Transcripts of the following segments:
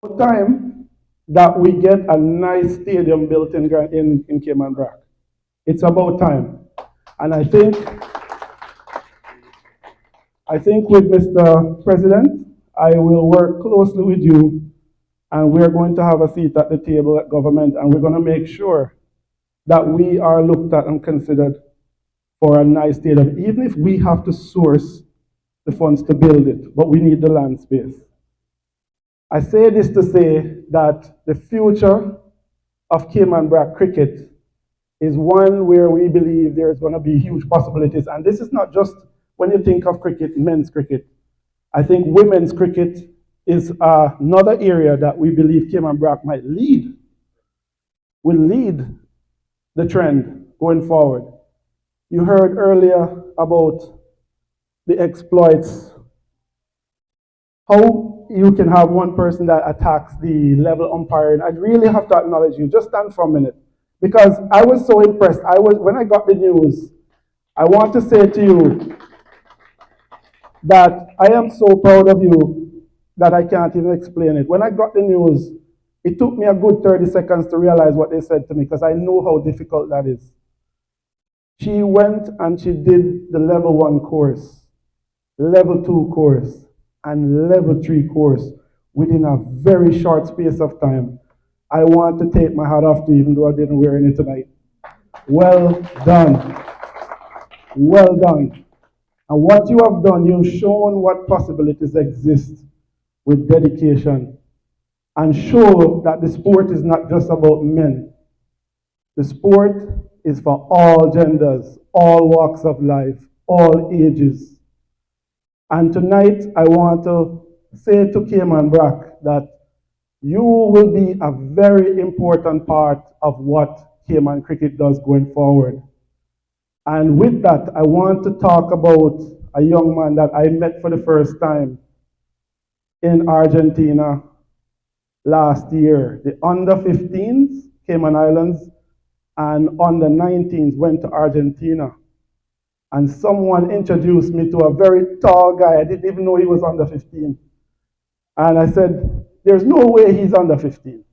Time that we get a nice stadium built in Cayman Brac. It's about time. And I think with Mr. President, I will work closely with you, and we're going to have a seat at the table at government, and we're going to make sure that we are looked at and considered for a nice stadium, even if we have to source the funds to build it, but we need the land space. I say this to say that the future of Cayman Brac cricket is one where we believe there's going to be huge possibilities. And this is not just when you think of cricket, men's cricket. I think women's cricket is another area that we believe Cayman Brac might will lead the trend going forward. You heard earlier about the exploits, how you can have one person that attacks the level umpiring. I really have to acknowledge you. Just stand for a minute. Because I was so impressed. When I got the news, I want to say to you that I am so proud of you that I can't even explain it. When I got the news, it took me a good 30 seconds to realize what they said to me because I know how difficult that is. She went and she did the level 1 course, level 2 course, and level 3 course within a very short space of time. I want to take my hat off to you, even though I didn't wear any tonight. Well done. Well done. And what you have done, you've shown what possibilities exist with dedication and show that the sport is not just about men. The sport is for all genders, all walks of life, all ages. And tonight, I want to say to Cayman Brac that you will be a very important part of what Cayman cricket does going forward. And with that, I want to talk about a young man that I met for the first time in Argentina last year. The under 15s, Cayman Islands, and under 19s went to Argentina. And someone introduced me to a very tall guy. I didn't even know he was under 15. And I said, there's no way he's under 15.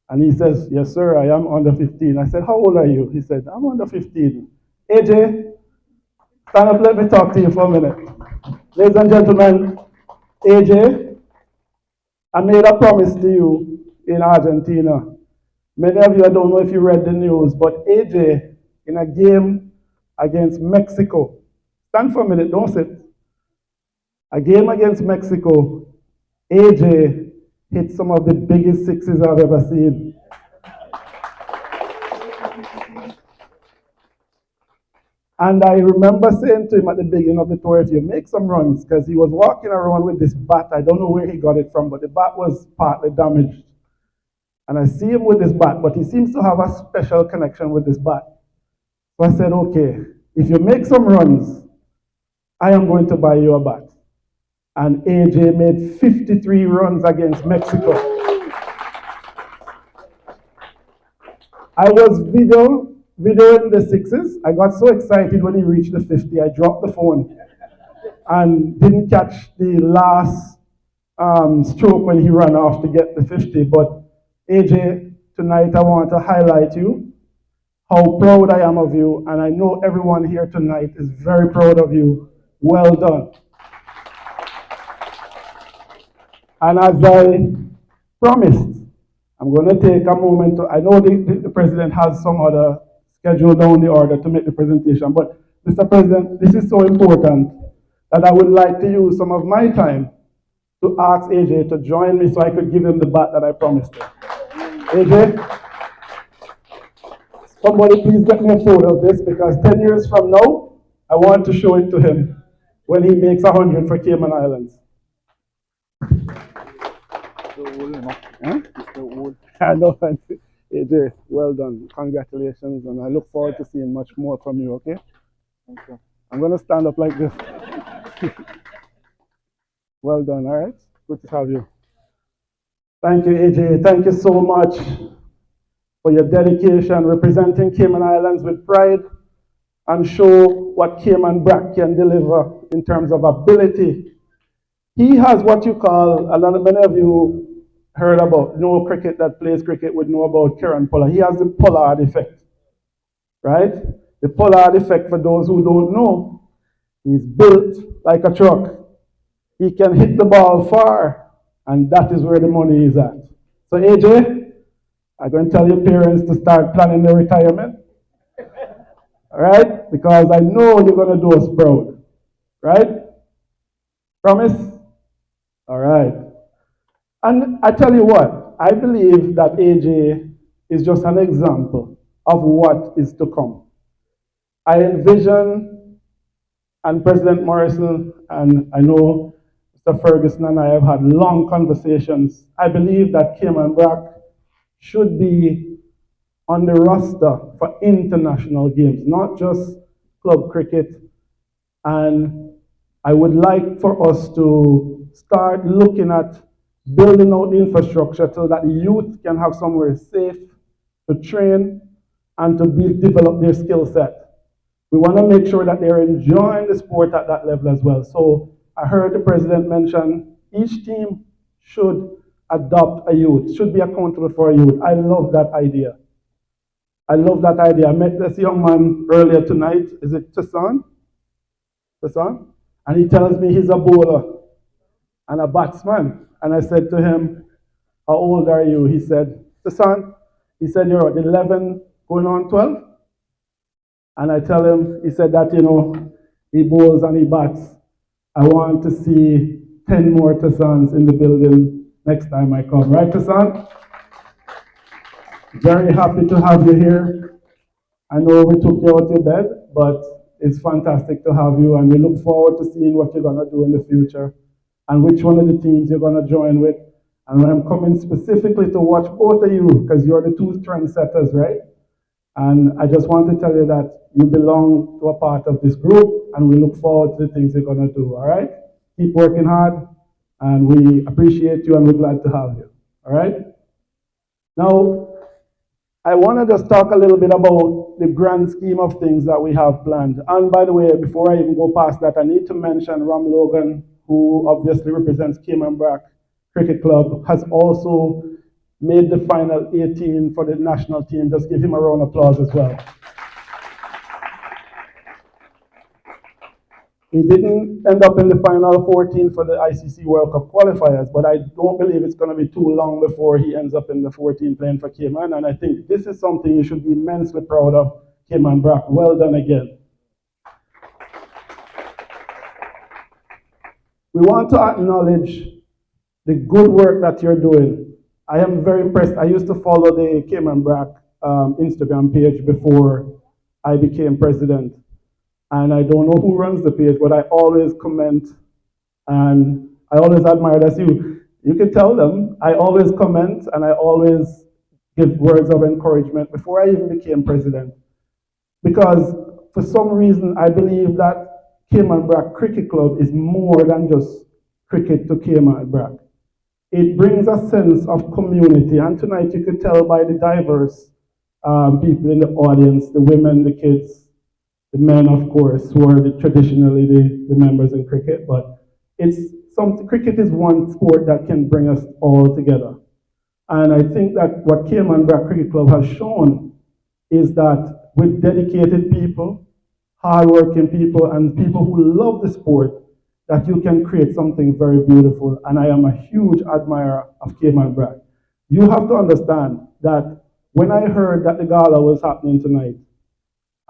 And he says, yes, sir, I am under 15. I said, how old are you? He said, I'm under 15. AJ, stand up, let me talk to you for a minute. Ladies and gentlemen, AJ, I made a promise to you in Argentina. Many of you, I don't know if you read the news, but AJ, in a game against Mexico, stand for a minute, don't sit. A game against Mexico, AJ hit some of the biggest sixes I've ever seen. And I remember saying to him at the beginning of the tour, if you make some runs, because he was walking around with this bat. I don't know where he got it from, but the bat was partly damaged. And I see him with this bat, but he seems to have a special connection with this bat. So I said, okay, if you make some runs, I am going to buy you a bat. And AJ made 53 runs against Mexico. I was videoing the sixes. I got so excited when he reached the 50, I dropped the phone and didn't catch the last stroke when he ran off to get the 50. But AJ, tonight I want to highlight you, how proud I am of you, and I know everyone here tonight is very proud of you. Well done. And as I promised, I'm going to take a moment to, I know the president has some other schedule down the order to make the presentation, but Mr. President, this is so important that I would like to use some of my time to ask AJ to join me so I could give him the bat that I promised him. AJ, somebody please get me a photo of this because 10 years from now, I want to show it to him when he makes 100 for Cayman Islands. Huh? I know, AJ, well done. Congratulations, and I look forward to seeing much more from you, okay? Thank you. I'm going to stand up like this. Well done, all right? Good to have you. Thank you, AJ. Thank you so much for your dedication, representing Cayman Islands with pride, and show what Cayman Brac can deliver in terms of ability. He has what you call, many of you heard about, no cricket that plays cricket would know about Kieran Pollard. He has the Pollard effect, right? The Pollard effect, for those who don't know, he's built like a truck. He can hit the ball far, and that is where the money is at. So AJ, I'm going to tell your parents to start planning their retirement, all right? Because I know you're going to do us proud, right? Promise? All right. And I tell you what, I believe that AJ is just an example of what is to come. I envision, and President Morrison, and I know Mr. Ferguson and I have had long conversations. I believe that Cayman Brac should be on the roster for international games, not just club cricket. And I would like for us to start looking at building out the infrastructure so that the youth can have somewhere safe to train and to develop their skill set. We want to make sure that they're enjoying the sport at that level as well. So I heard the president mention each team should adopt a youth, should be accountable for a youth. I love that idea. I love that idea. I met this young man earlier tonight. Is it Tassan? Tassan? And he tells me he's a bowler and a batsman. And I said to him, how old are you? He said, Tassan, he said, you're 11 going on 12? And I tell him, he said that, he bowls and he bats. I want to see 10 more Tassans in the building next time I come. Right, Tassan? Very happy to have you here. I know we took you out of bed, but it's fantastic to have you, and we look forward to seeing what you're going to do in the future and which one of the teams you're going to join with. And I'm coming specifically to watch both of you because you're the two trendsetters, right? And I just want to tell you that you belong to a part of this group, and we look forward to the things you're going to do, all right? Keep working hard, and we appreciate you, and we're glad to have you, all right? Now, I want to just talk a little bit about the grand scheme of things that we have planned. And by the way, before I even go past that, I need to mention Ram Logan, who obviously represents Cayman Brac Cricket Club, has also made the final 18 for the national team. Just give him a round of applause as well. He didn't end up in the final 14 for the ICC World Cup qualifiers, but I don't believe it's going to be too long before he ends up in the 14 playing for Cayman, and I think this is something you should be immensely proud of, Cayman Brac. Well done again. We want to acknowledge the good work that you're doing. I am very impressed. I used to follow the Cayman Brac Instagram page before I became president. And I don't know who runs the page, but I always comment, and I always admire. That's you. You can tell them I always comment and I always give words of encouragement before I even became president. Because for some reason, I believe that Cayman Brac Cricket Club is more than just cricket to Cayman Brac. It brings a sense of community, and tonight you could tell by the diverse people in the audience, the women, the kids, the men, of course, who are traditionally the members in cricket, but cricket is one sport that can bring us all together. And I think that what Cayman Brac Cricket Club has shown is that with dedicated people, hardworking people, and people who love the sport, that you can create something very beautiful. And I am a huge admirer of Cayman Brac. You have to understand that when I heard that the gala was happening tonight,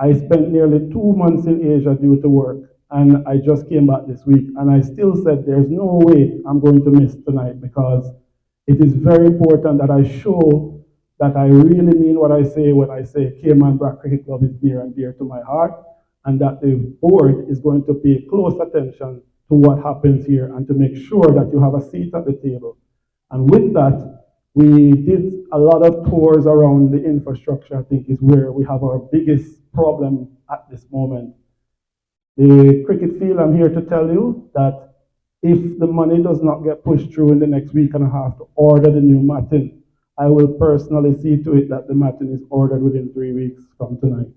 I spent nearly 2 months in Asia due to work, and I just came back this week, and I still said there's no way I'm going to miss tonight, because it is very important that I show that I really mean what I say when I say Cayman Brac Cricket Club is near and dear to my heart, and that the board is going to pay close attention to what happens here and to make sure that you have a seat at the table. And with that, we did a lot of tours around the infrastructure, I think is where we have our biggest problem at this moment. The cricket field, I'm here to tell you that if the money does not get pushed through in the next week and a half to order the new matting, I will personally see to it that the matting is ordered within 3 weeks from tonight.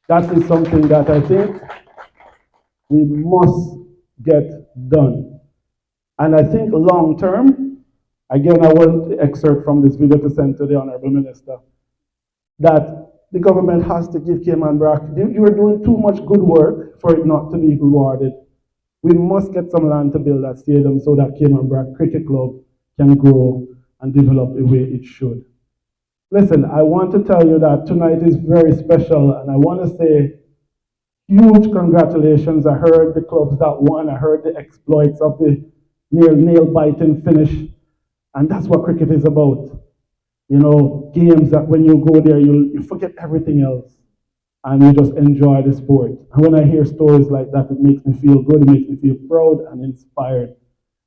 That is something that I think we must get done. And I think long term, Again, I want to excerpt from this video to send to the Honorable Minister that the government has to give Cayman Brac. You are doing too much good work for it not to be rewarded. We must get some land to build that stadium so that Cayman Brac Cricket Club can grow and develop the way it should. Listen, I want to tell you that tonight is very special, and I want to say huge congratulations. I heard the clubs that won. I heard the exploits of the nail-biting finish, and that's what cricket is about. You know, games that when you go there, you forget everything else and you just enjoy the sport. And when I hear stories like that, it makes me feel good, it makes me feel proud and inspired.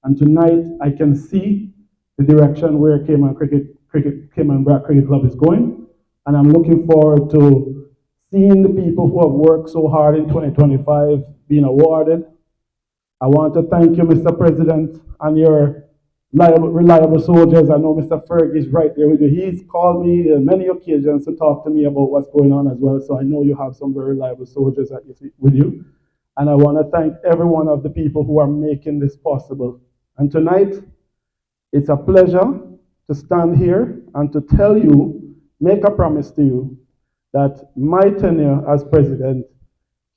And tonight, I can see the direction where Cayman Brac Cricket Club is going, and I'm looking forward to seeing the people who have worked so hard in 2025 being awarded. I want to thank you, Mr. President, and your reliable soldiers. I know Mr. Ferg is right there with you. He's called me on many occasions to talk to me about what's going on as well. So I know you have some very reliable soldiers with you. And I want to thank every one of the people who are making this possible. And tonight, it's a pleasure to stand here and to tell you, make a promise to you, that my tenure as president,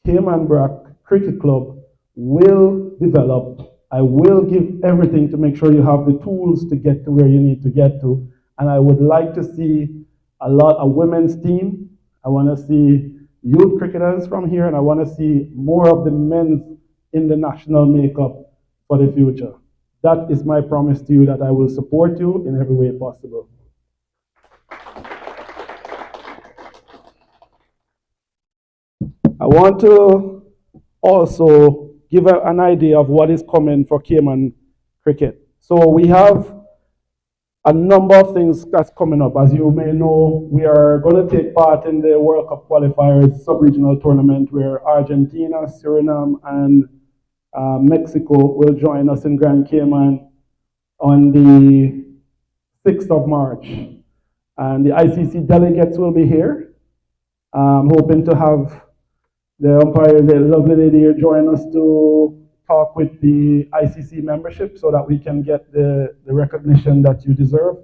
Cayman Brac Cricket Club will develop. I will give everything to make sure you have the tools to get to where you need to get to. And I would like to see a lot of women's team. I want to see youth cricketers from here, and I want to see more of the men in the national makeup for the future. That is my promise to you, that I will support you in every way possible. I want to also give an idea of what is coming for Cayman cricket. So we have a number of things that's coming up. As you may know, we are going to take part in the World Cup qualifiers sub-regional tournament where Argentina, Suriname, and Mexico will join us in Grand Cayman on the 6th of March. And the ICC delegates will be here. I'm hoping to have the umpire, the lovely lady here, join us to talk with the ICC membership so that we can get the recognition that you deserve.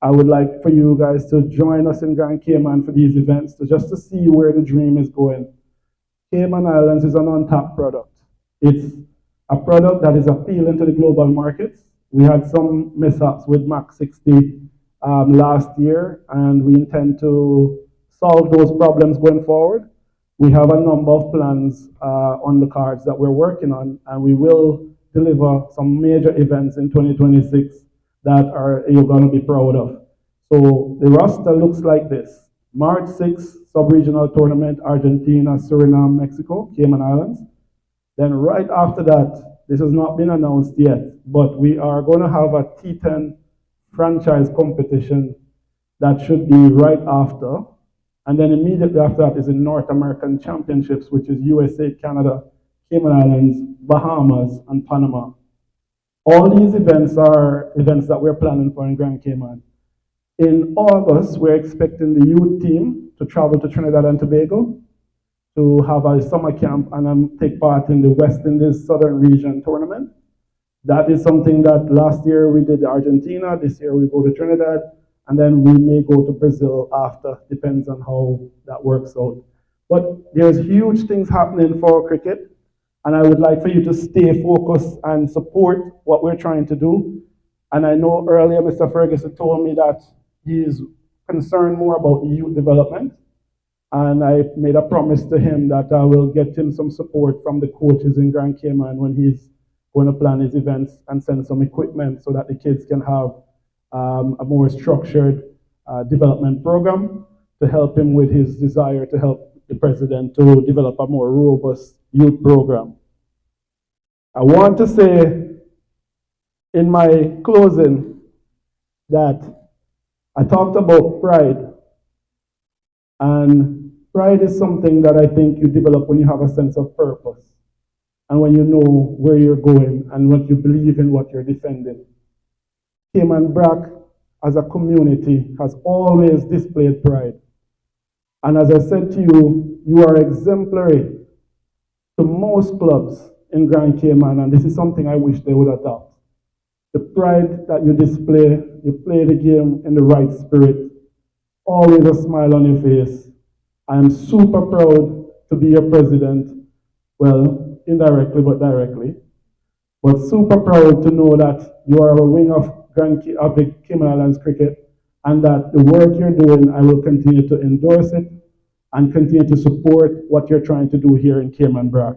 I would like for you guys to join us in Grand Cayman for these events, just to see where the dream is going. Cayman Islands is an untapped product. It's a product that is appealing to the global markets. We had some mishaps with Mach 60 last year, and we intend to solve those problems going forward. We have a number of plans on the cards that we're working on, and we will deliver some major events in 2026 that you're going to be proud of. So the roster looks like this. March 6th, sub-regional tournament, Argentina, Suriname, Mexico, Cayman Islands. Then right after that, this has not been announced yet, but we are going to have a T10 franchise competition that should be right after. And then immediately after that is the North American Championships, which is USA, Canada, Cayman Islands, Bahamas, and Panama. All these events are events that we're planning for in Grand Cayman. In August, we're expecting the youth team to travel to Trinidad and Tobago to have a summer camp and take part in the West Indies Southern Region tournament. That is something that last year we did Argentina, this year we go to Trinidad, and then we may go to Brazil after, depends on how that works out. But there's huge things happening for cricket, and I would like for you to stay focused and support what we're trying to do. And I know earlier Mr. Ferguson told me that he's concerned more about the youth development, and I made a promise to him that I will get him some support from the coaches in Grand Cayman when he's going to plan his events and send some equipment so that the kids can have a more structured development program to help him with his desire to help the president to develop a more robust youth program. I want to say in my closing that I talked about pride, and pride is something that I think you develop when you have a sense of purpose and when you know where you're going and what you believe in, what you're defending. Cayman Brac, as a community, has always displayed pride. And as I said to you, you are exemplary to most clubs in Grand Cayman, and this is something I wish they would adopt. the pride that you display, you play the game in the right spirit, always a smile on your face. I am super proud to be your president. Well, indirectly but directly. But super proud to know that you are a wing of of the Cayman Islands cricket and that the work you're doing, I will continue to endorse it and continue to support what you're trying to do here in Cayman Brac.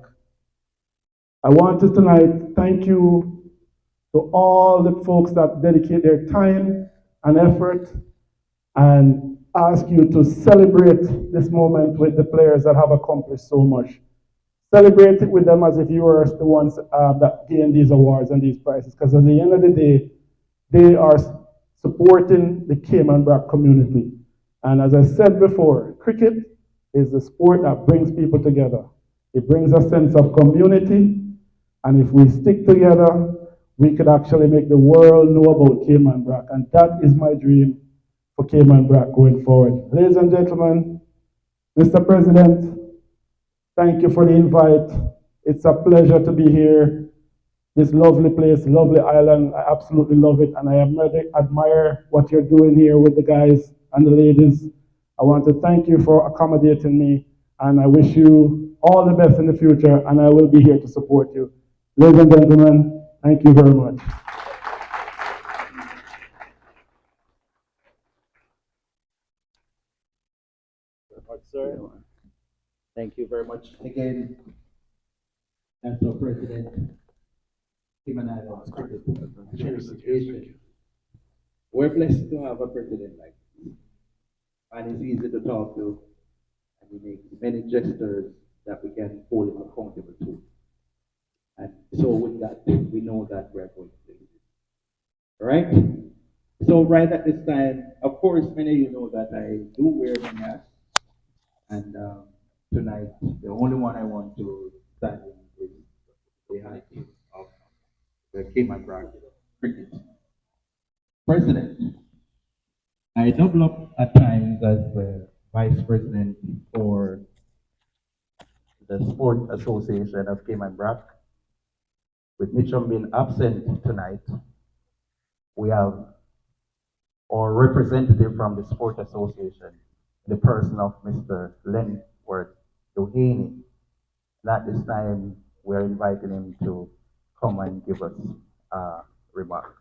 I want to tonight thank you to all the folks that dedicate their time and effort and ask you to celebrate this moment with the players that have accomplished so much. Celebrate it with them as if you were the ones that gained these awards and these prizes, because at the end of the day, they are supporting the Cayman Brac community. And as I said before, cricket is the sport that brings people together. It brings a sense of community, and if we stick together, we could actually make the world know about Cayman Brac. And that is my dream for Cayman Brac going forward. Ladies and gentlemen, Mr. President, thank you for the invite. It's a pleasure to be here. This lovely place, lovely island. I absolutely love it. And I admire what you're doing here with the guys and the ladies. I want to thank you for accommodating me. And I wish you all the best in the future. And I will be here to support you. Ladies and gentlemen, thank you very much. Sir. Thank you very much again, National President, Cayman Islands Cricket Association. We're blessed to have a president like this, and he's easy to talk to, and he makes many gestures that we can hold him accountable to. And so with that, we know that we're going to do it. All right? So right at this time, of course, many of you know that I do wear my hat. And tonight, the only one I want to stand in is the high chief of the Cayman Brac cricket president. I double up at times as the vice president for the Sport Association of Cayman Brac. With Mitchum being absent tonight, we have our representative from the Sport Association, the person of Mr. Lenworth Doheny. And at this time, we're inviting him to come and give us remarks.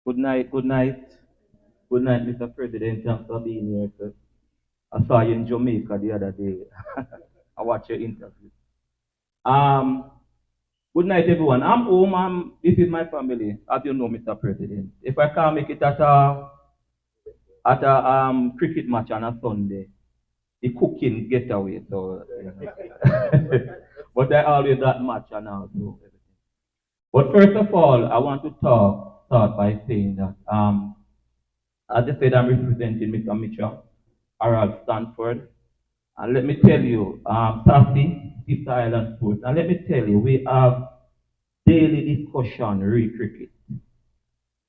Good night, good night. Good night, Mr. President. Thanks for being here, sir. I saw you in Jamaica the other day. I watched your interview. Um, Good night, everyone. I'm home. This is my family, as you know, Mr. President. If I can't make it at a cricket match on a Sunday, the cooking get away. So, you know. But I always that match and all. So everything. But first of all, I want to start by saying that, as I said, I'm representing Mr. Mitchell, Harold Stanford. And let me tell you, Sassy, Sister Island Sports, and let me tell you, we have daily discussion re cricket.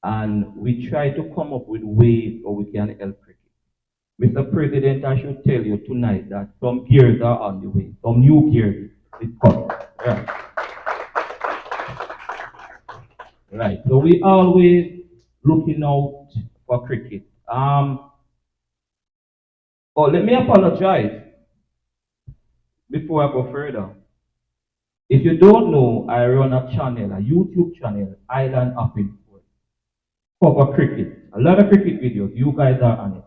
And we try to come up with ways how we can help cricket. Mr. President, I should tell you tonight that some gears are on the way. Some new gears is coming. Right. Right. So we always looking out for cricket. Let me apologize before I go further. If you don't know, I run a channel, a YouTube channel, Island Up in Sport, cover cricket. A lot of cricket videos. You guys are on it.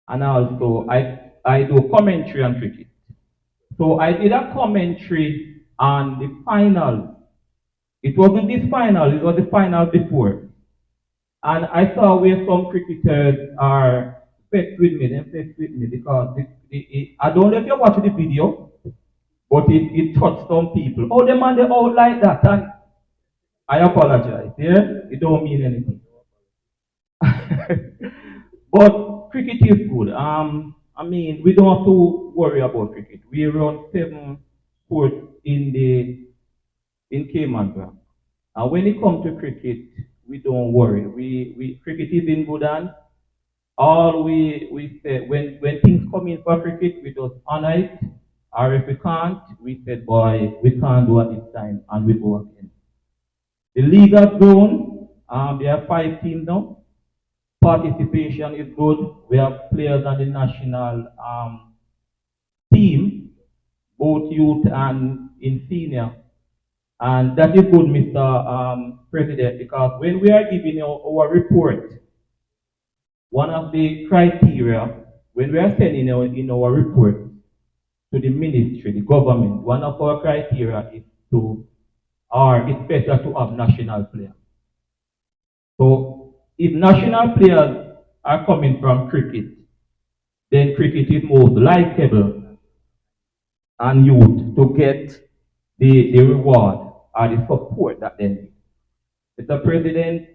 And also, I do commentary on cricket. So I did a commentary on the final. It wasn't this final, it was the final before. And I saw where some cricketers are vexed with me, because I don't know if you watch the video, but it touched some people. Oh, the man, they all like that. And I apologize. Yeah? It don't mean anything. But cricket is good. I mean, we don't have to worry about cricket. We run 7 sports in Cayman Brac. And when it comes to cricket, we don't worry. We cricket is in good hands. all we said, when things come in for cricket, we just honor it. Or if we can't, we said, boy, we can't do at this time, and we go again. The league has grown. There are 5 teams now. Participation is good. We have players on the national team, both youth and in senior. And that is good, Mr. President, because when we are giving our report, one of the criteria, when we are sending in our report to the ministry, the government, one of our criteria is it's better to have national players. So if national players are coming from cricket, then cricket is most likable and youth to get the reward or the support that they need. Mr. President,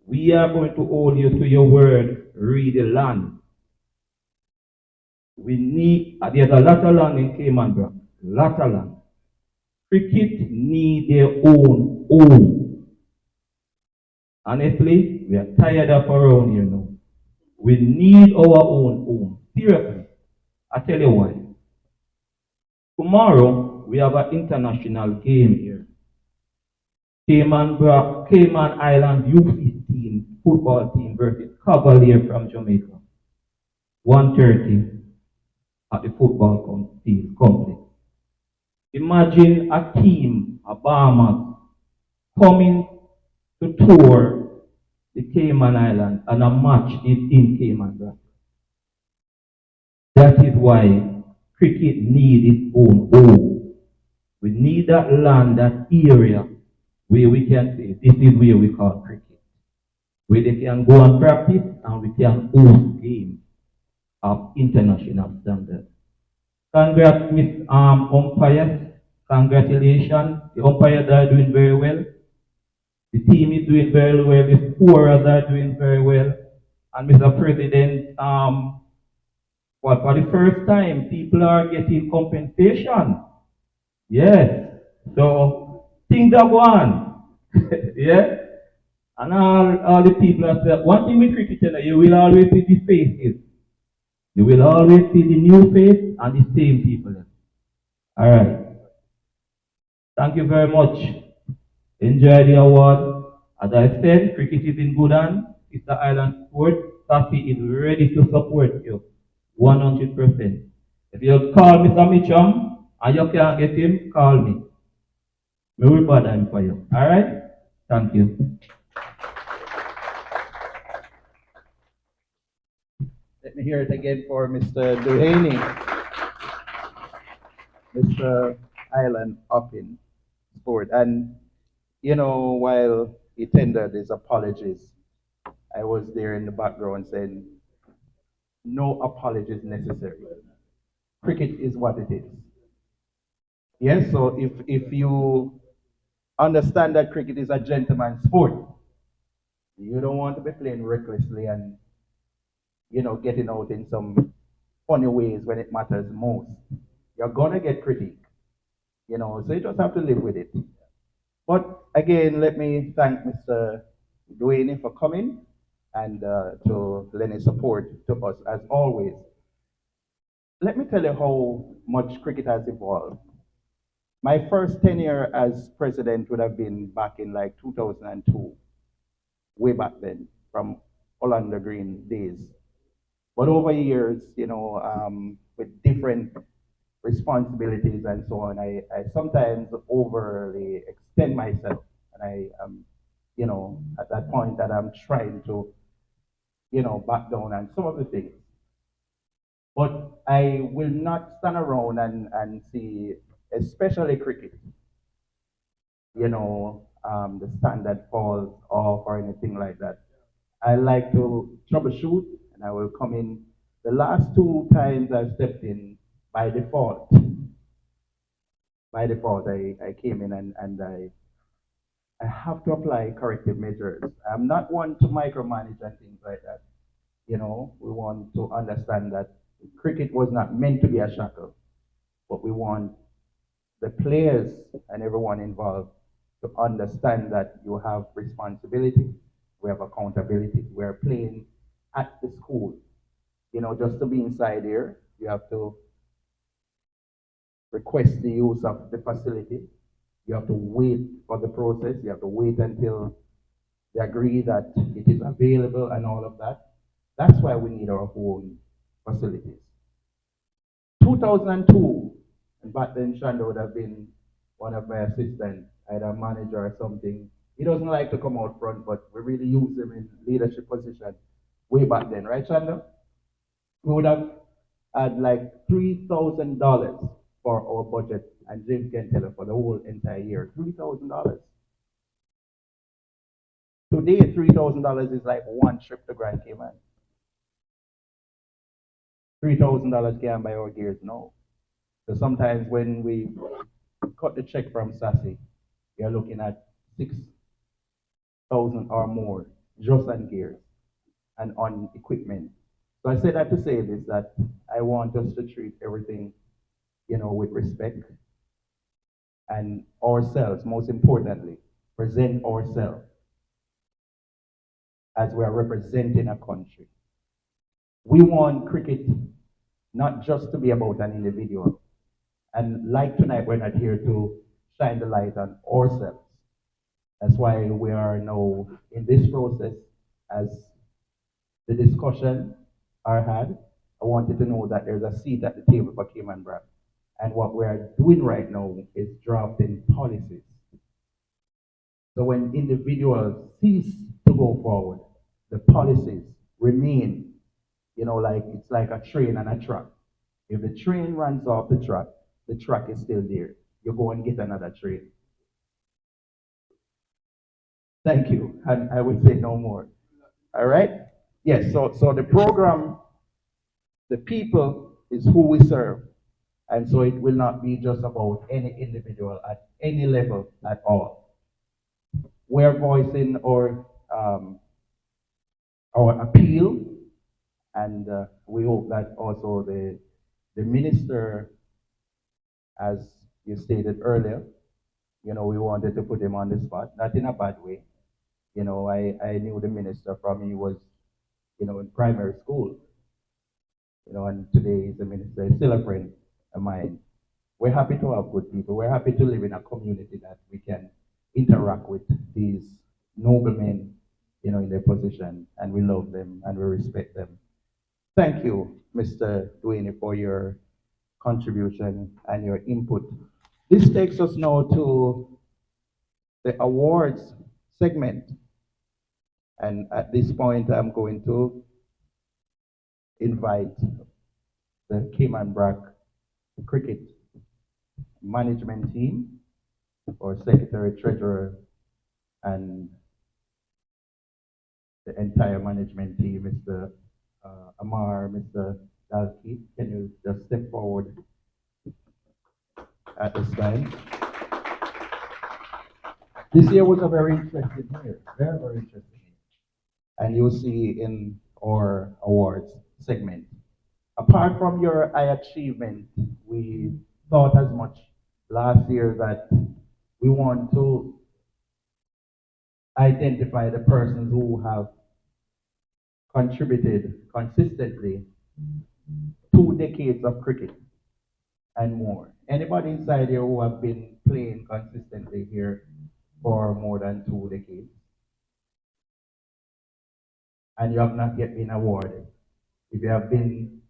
we are going to hold you to your word, read the land. We need, there's a lot of land in Cayman Brac, lot of land. Cricket need their own home. Honestly, we are tired of around here now. We need our own home. Seriously. I tell you why. Tomorrow, we have an international game here. Cayman Brac, Cayman Islands youth team, football team versus Cavalier from Jamaica. 1:30 at the football complex. Imagine a team, a Bahamas, coming to tour the Cayman Islands and a match is in Cayman Brac. That is why cricket needs its own home. We need that land, that area where we can say this is where we call cricket. Where they can go and practice and we can host games of international standard. Congrats, Miss Umpires. Congratulations. The umpires are doing very well. The team is doing very well. The scorers are doing very well. And Mr. President, for the first time, people are getting compensation. Yes. So things are going. Yeah. And all the people are saying, one thing with cricket, you will always see the faces. You will always see the new face and the same people. All right. Thank you very much. Enjoy the award. As I said, cricket is in good hands. It's the island sport. Safi is ready to support you. 100%. If you call Mr. Mitchum and you can't get him, call me. We will bother him for you. All right? Thank you. Let me hear it again for Mr. Duhaney, Mr. Island Uppin Sport. And, you know, while he tendered his apologies, I was there in the background saying, no apologies necessary. Cricket is what it is. Yes, so if you understand that cricket is a gentleman's sport, you don't want to be playing recklessly and, you know, getting out in some funny ways when it matters most. You're gonna get critique, you know, so you just have to live with it. But again, let me thank Mr. Duane for coming and to lend his support to us as always. Let me tell you how much cricket has evolved. My first tenure as president would have been back in like 2002, way back then, from Orlando Green days. But over years, you know, with different responsibilities and so on, I sometimes overly extend myself. And I am, you know, at that point that I'm trying to, you know, back down on some of the things. But I will not stand around and see, especially cricket, you know, the standard falls off or anything like that. I like to troubleshoot and I will come in. The last 2 times I've stepped in by default. By default, I came in and I have to apply corrective measures. I'm not one to micromanage and things like that. You know, we want to understand that cricket was not meant to be a shackle, but we want the players and everyone involved to understand that you have responsibility We have accountability. We're playing at the school. Just to be inside here, you have to request the use of the facility. You have to wait for the process. You have to wait until they agree that it is available and all of that. That's why we need our own facilities. 2002, and back then Shanda would have been one of my assistants, either a manager or something. He doesn't like to come out front, but we really use him in leadership position way back then, right, Shanda? We would have had like $3,000 for our budget, and James can tell us for the whole entire year, $3,000. Today, $3,000 is like one trip to Grand Cayman. $3,000 can't buy our gears, no. So sometimes when we cut the check from Sassy, you're looking at 6,000 or more just on gears and on equipment. So I say that to say this, that I want us to treat everything, with respect, and ourselves, most importantly, present ourselves as we are representing a country. We want cricket not just to be about an individual. And like tonight, we're not here to shine the light on ourselves. That's why we are now in this process. As the discussion are had, I want you to know that there's a seat at the table for Cayman Brac. And what we are doing right now is drafting policies. So when individuals cease to go forward, the policies remain, like it's like a train and a track. If the train runs off the track is still there. You go and get another train. Thank you. And I will say no more. All right? Yes, so the program, the people is who we serve. And so it will not be just about any individual at any level at all. We're voicing our appeal, and we hope that also the minister, as you stated earlier, we wanted to put him on the spot, not in a bad way. I knew the minister from he was, in primary school, and today he's a minister. He's still a friend of mine. We're happy to have good people. We're happy to live in a community that we can interact with these noblemen, in their position, and we love them and we respect them. Thank you, Mr. Duane, for your contribution and your input. This takes us now to the awards segment. And at this point, I'm going to invite the Cayman Brac cricket management team, or secretary, treasurer, and the entire management team, Mr. Amar, Mr. Dalkeith. Can you just step forward at this time? This year was a very interesting year, very, very interesting year. And you'll see in our awards segment. Apart from your high achievement, we thought as much last year that we want to identify the persons who have contributed consistently 2 decades of cricket and more. Anybody inside here who have been playing consistently here for more than 2 decades? And you have not yet been awarded. If you have been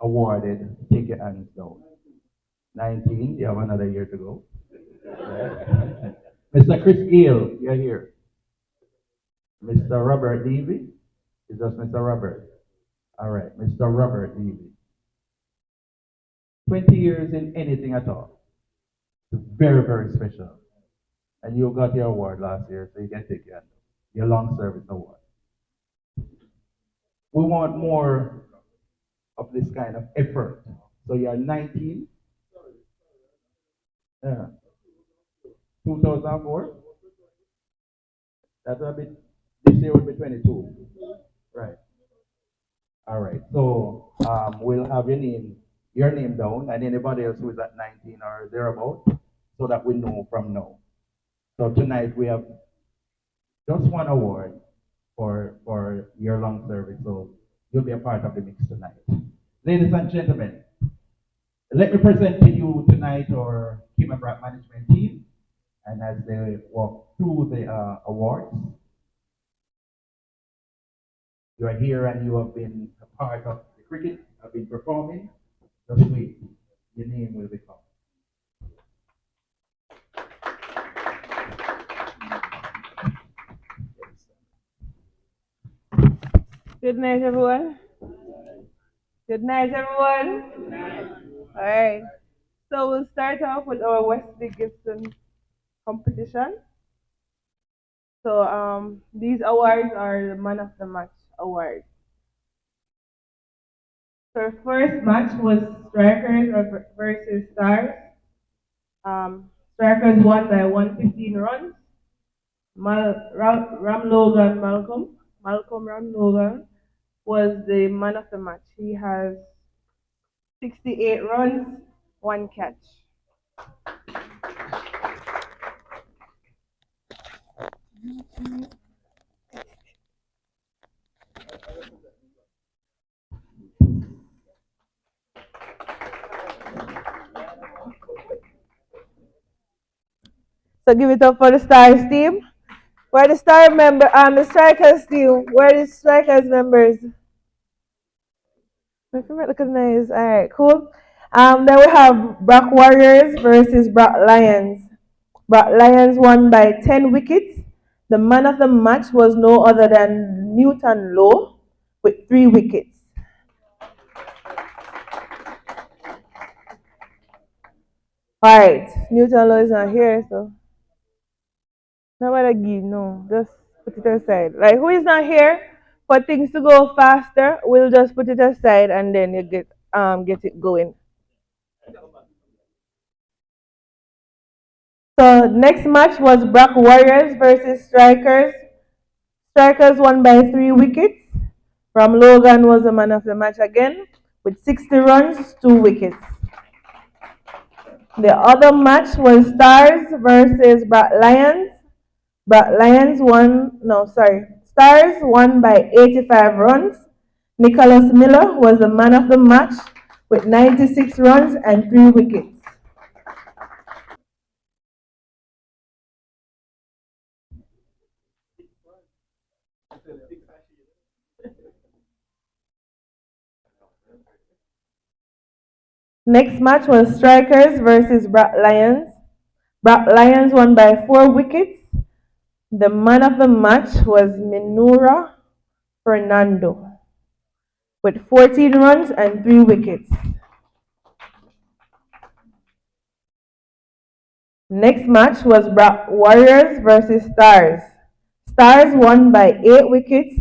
awarded, take your hands down. 19, you have another year to go. Mr. Chris Gill, you're here. Mr. Robert Levy, is just Mr. Robert. All right, Mr. Robert Levy. 20 years in anything at all. It's very, very special. And you got your award last year, so you can take your long service award. We want more of this kind of effort. So you're 19. Yeah. 2004. That's a bit. This year will be 22. Right. All right. So we'll have your name down, and anybody else who is at 19 or thereabout, so that we know from now. So tonight we have just one award for your long service. So you'll be a part of the mix tonight. Ladies and gentlemen, let me present to you tonight our Cayman Brac management team. And as they walk through the awards, you are here and you have been a part of the cricket, have been performing. Just wait, your name will be called. Good night, everyone. Good night, everyone. All right. So we'll start off with our Wesley Gibson competition. So these awards are the Man of the Match awards. So our first match was Strikers versus Stars. Strikers won by 115 runs. Ram Logan Malcolm Ram Logan was the man of the match. He has 68 runs, one catch. So give it up for the Stars team. Where the Star member, the Strikers team. Where the Strikers members? My favorite recognize. All right, cool. Then we have Brac Warriors versus Brac Lions. Brac Lions won by 10 wickets. The man of the match was no other than Newton Lowe with 3 wickets. All right, Newton Lowe is not here, so nobody give no. Just put it aside. Like who is not here? For things to go faster, we'll just put it aside and then you get it going. So next match was Brac Warriors versus Strikers. Strikers won by 3 wickets. Ram Logan was the man of the match again with 60 runs, 2 wickets. The other match was Stars versus Brac Lions. Brac Lions won, no, sorry. Stars won by 85 runs. Nicholas Miller was the man of the match with 96 runs and 3 wickets. Next match was Strikers versus Brac Lions. Brac Lions won by 4 wickets. The man of the match was Minura Fernando with 14 runs and 3 wickets. Next match was Warriors versus Stars. Stars won by 8 wickets.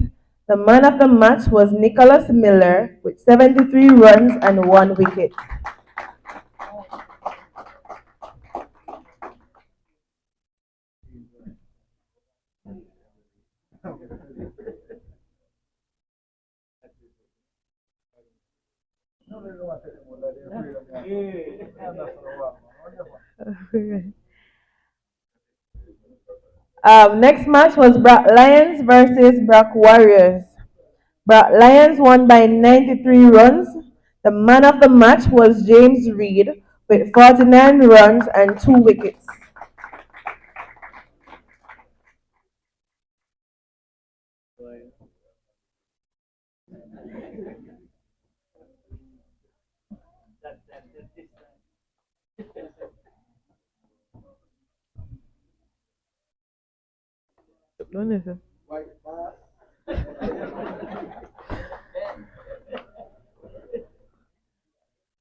The man of the match was Nicholas Miller with 73 runs and 1 wicket. Next match was Brac Lions versus Brac Warriors. Brac Lions won by 93 runs. The man of the match was James Reed with 49 runs and 2 wickets.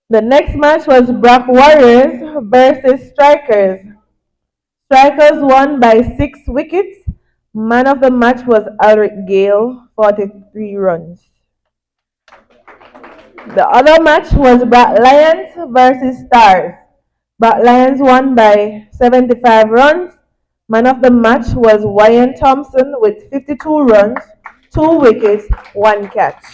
The next match was Brac Warriors versus Strikers. Strikers won by 6 wickets. Man of the match was Alric Gale, 43 runs. The other match was Brac Lions versus Stars. Brac Lions won by 75 runs. Man of the match was Wyan Thompson with 52 runs, 2 wickets, 1 catch.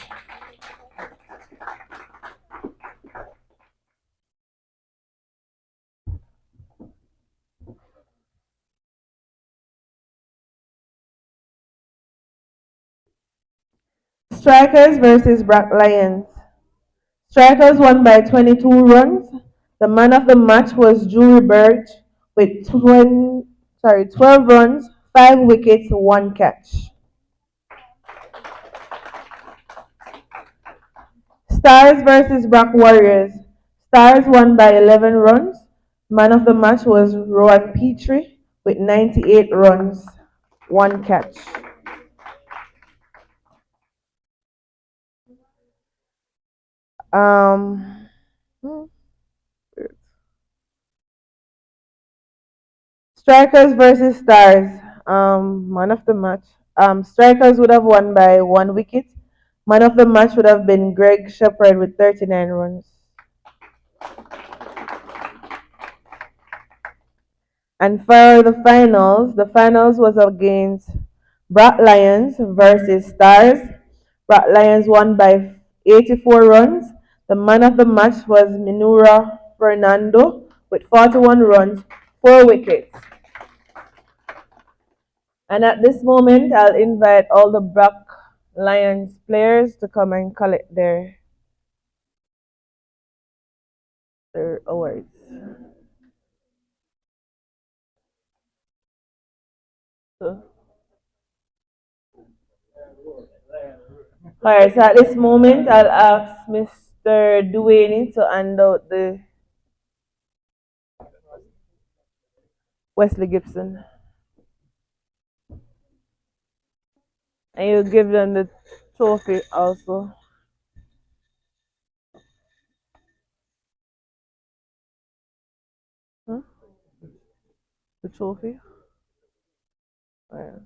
Strikers versus Brac Lions. Strikers won by 22 runs. The man of the match was Jury Birch with 12 runs, 5 wickets, 1 catch. Stars versus Brac Warriors. Stars won by 11 runs. Man of the match was Rowan Petrie with 98 runs, 1 catch. Um, Strikers versus Stars. Man of the match. Strikers would have won by 1 wicket. Man of the match would have been Greg Shepard with 39 runs. And for the finals was against Brac Lions versus Stars. Brac Lions won by 84 runs. The man of the match was Minura Fernando with 41 runs, 4 wickets. And at this moment, I'll invite all the Brac Lions players to come and collect their awards. So, all right, so at this moment, I'll ask Mr. Duane to hand out the Wesley Gibson. And you give them the trophy also. Huh? The trophy? All right.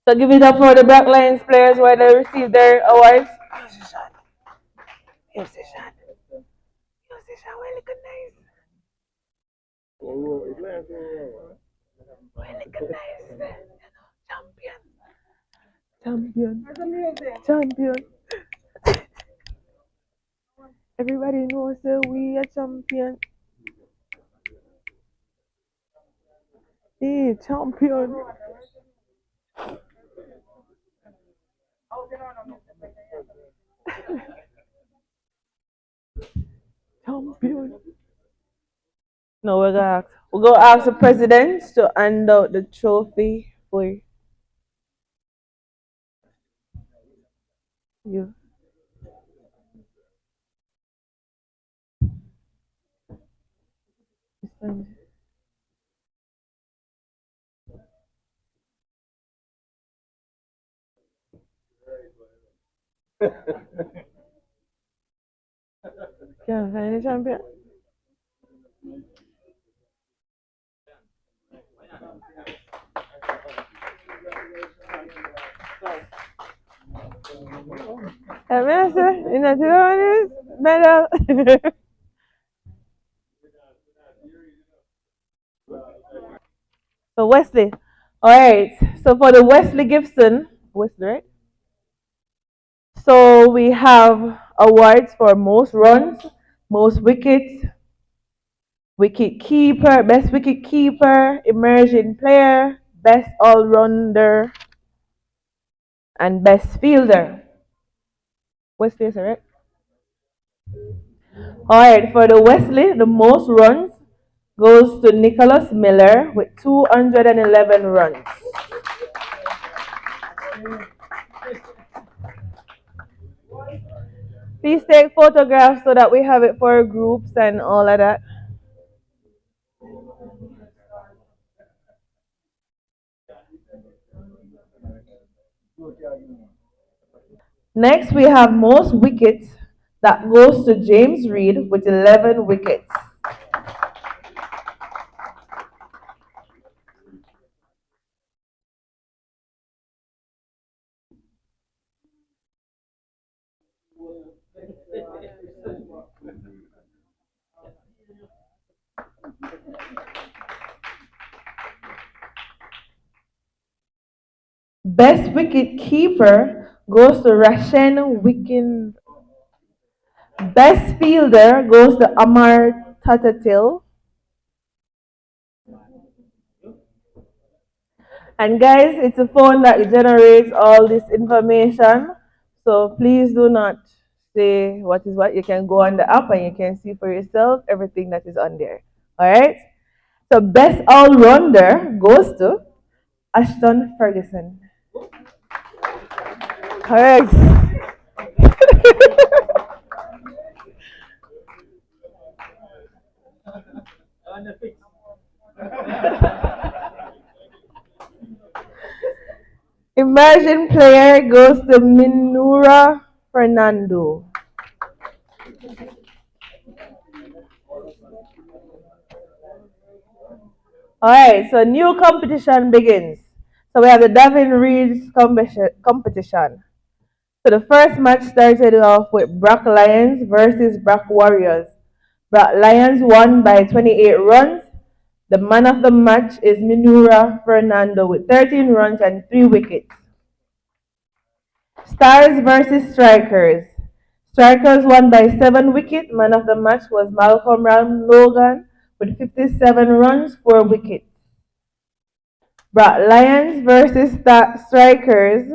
So give it up for the Brac Lions players while they receive their awards. Musician. Musician, well, look nice. Well, look nice. Champion. Champion. Everybody knows that we are champion. Hey, champion. Champion. No, we're gonna ask the president to hand out the trophy for you. Can't find the champion. Minister, you know, this medal. So Wesley. All right. So for the Wesley Gibson, Wesley, right? So we have awards for most runs, most wickets, wicket keeper, best wicket keeper, emerging player, best all rounder, and best fielder. Wesley, is that right? All right. For the Wesley, the most runs goes to Nicholas Miller with 211 runs. Please take photographs so that we have it for groups and all of that. Next, we have most wickets. That goes to James Reed with 11 wickets. Best wicket keeper goes to Rashen Wicken. Best fielder goes to Amar Tatatil. And guys, it's a phone that generates all this information. So please do not say what is what. You can go on the app and you can see for yourself everything that is on there. All right. So best all rounder goes to Ashton Ferguson. Correct. Emerging player goes to Minura Fernando. All right, so new competition begins. So we have the Davin Reeds competition. So the first match started off with Brac Lions versus Brac Warriors. Brac Lions won by 28 runs. The man of the match is Minura Fernando with 13 runs and 3 wickets. Stars versus Strikers. Strikers won by 7 wickets. Man of the match was Malcolm Ram Logan with 57 runs, 4 wickets. Brac Lions versus Strikers.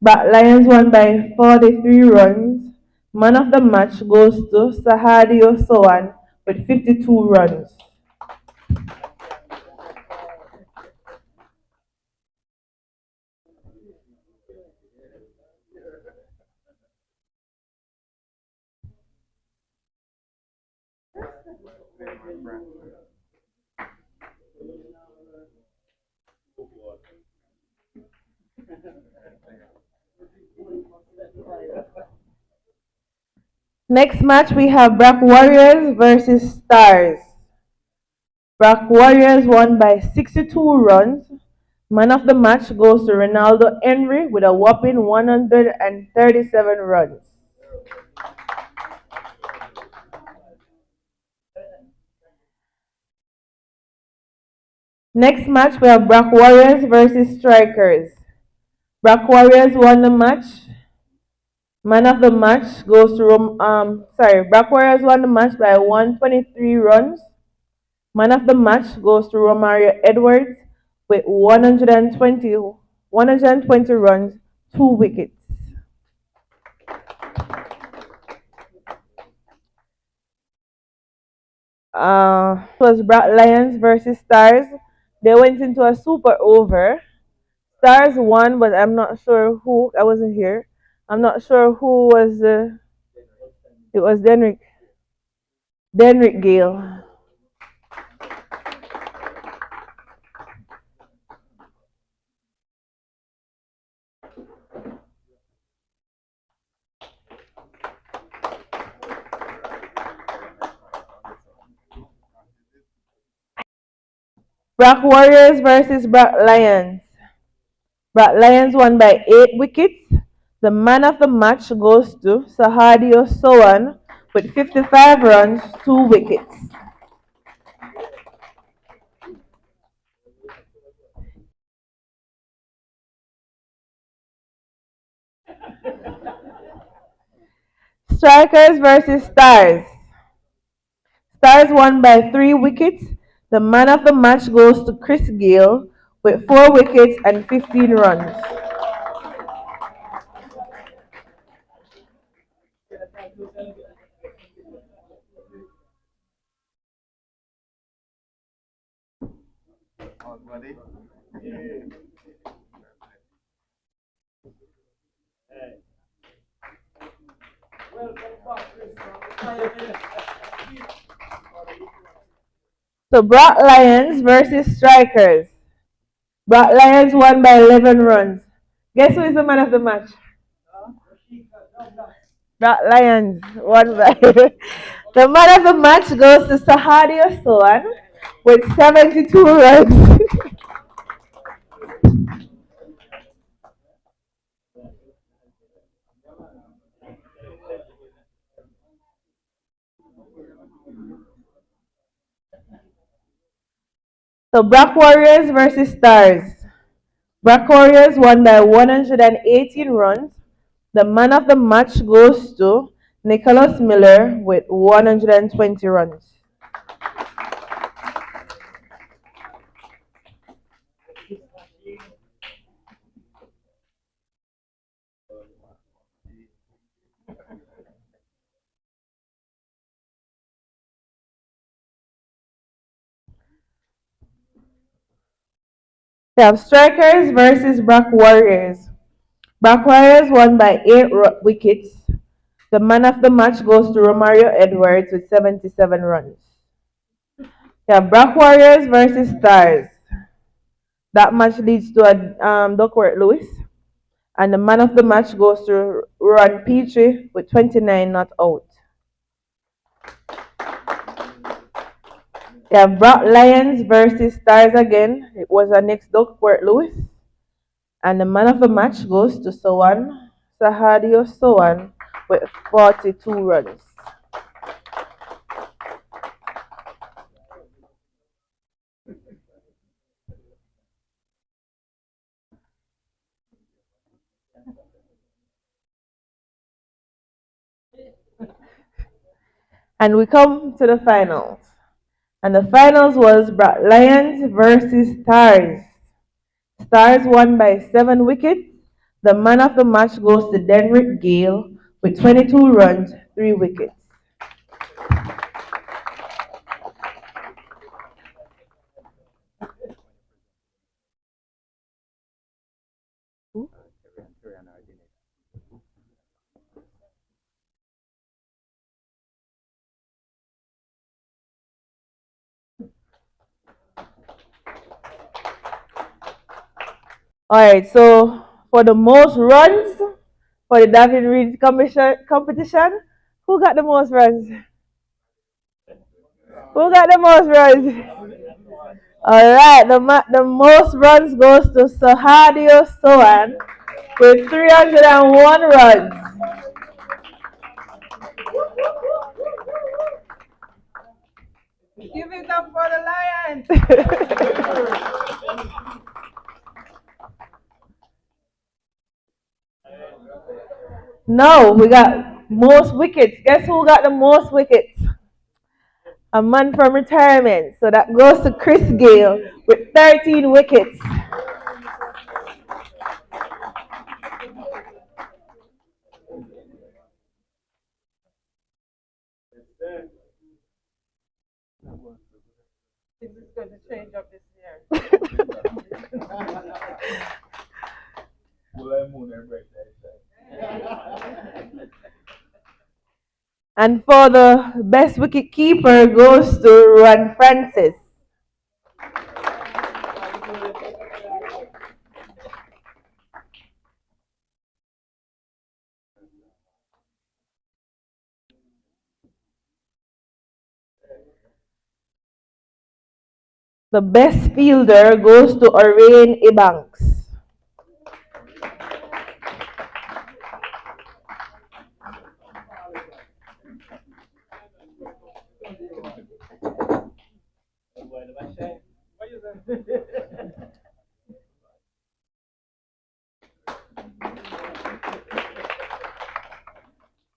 Brac Lions won by 43 runs. Man of the match goes to Sahadio Sowan with 52 runs. Next match we have Brac Warriors versus Stars. Brac Warriors won by 62 runs. Man of the match goes to Ronaldo Henry with a whopping 137 runs. Next match we have Brac Warriors versus Strikers. Brac Warriors won the match. Man of the match goes to Brac Warriors won the match by 123 runs. Man of the match goes to Romario Edwards with 120 runs, 2 wickets. It was Brac Lions versus Stars. They went into a super over. Stars won, but I'm not sure who. I wasn't here. I'm not sure who was. It was Denrick Gale. Brac Warriors versus Brac Lions. Brac Lions won by 8 wickets. The man of the match goes to Sahadio Sowan with 55 runs, 2 wickets. Strikers versus Stars. Stars won by 3 wickets. The man of the match goes to Chris Gale with 4 wickets and 15 runs. So Brac Lions versus Strikers. Brac Lions won by 11 runs. Guess who is the man of the match? Brac Lions won by. The man of the match goes to Sahadio Sowan with 72 runs. So Brac Warriors versus Stars. Brac Warriors won by 118 runs. The man of the match goes to Nicholas Miller with 120 runs. We have Strikers versus Brac Warriors. Brac Warriors won by 8 wickets. The man of the match goes to Romario Edwards with 77 runs. We have Brac Warriors versus Stars. That match leads to a Duckworth Lewis. And the man of the match goes to Ron Petrie with 29 not out. We have Brac Lions versus Stars again. It was our next Duckworth Lewis. And the man of the match goes to Sahadio Sowan with 42 runs. And we come to the finals. And the finals was Lions versus Stars. Stars won by 7 wickets. The man of the match goes to Denrick Gale with 22 runs, 3 wickets. All right, so for the most runs for the David Reed competition, who got the most runs? Who got the most runs? All right, the most runs goes to Sahadio Sohan with 301 runs. Give it up for the Lions. No, we got most wickets. Guess who got the most wickets? A man from retirement. So that goes to Chris Gale with 13 wickets. This is going to change up this year. And for the best wicket keeper goes to Ron Francis. The best fielder goes to Orain Ebanks.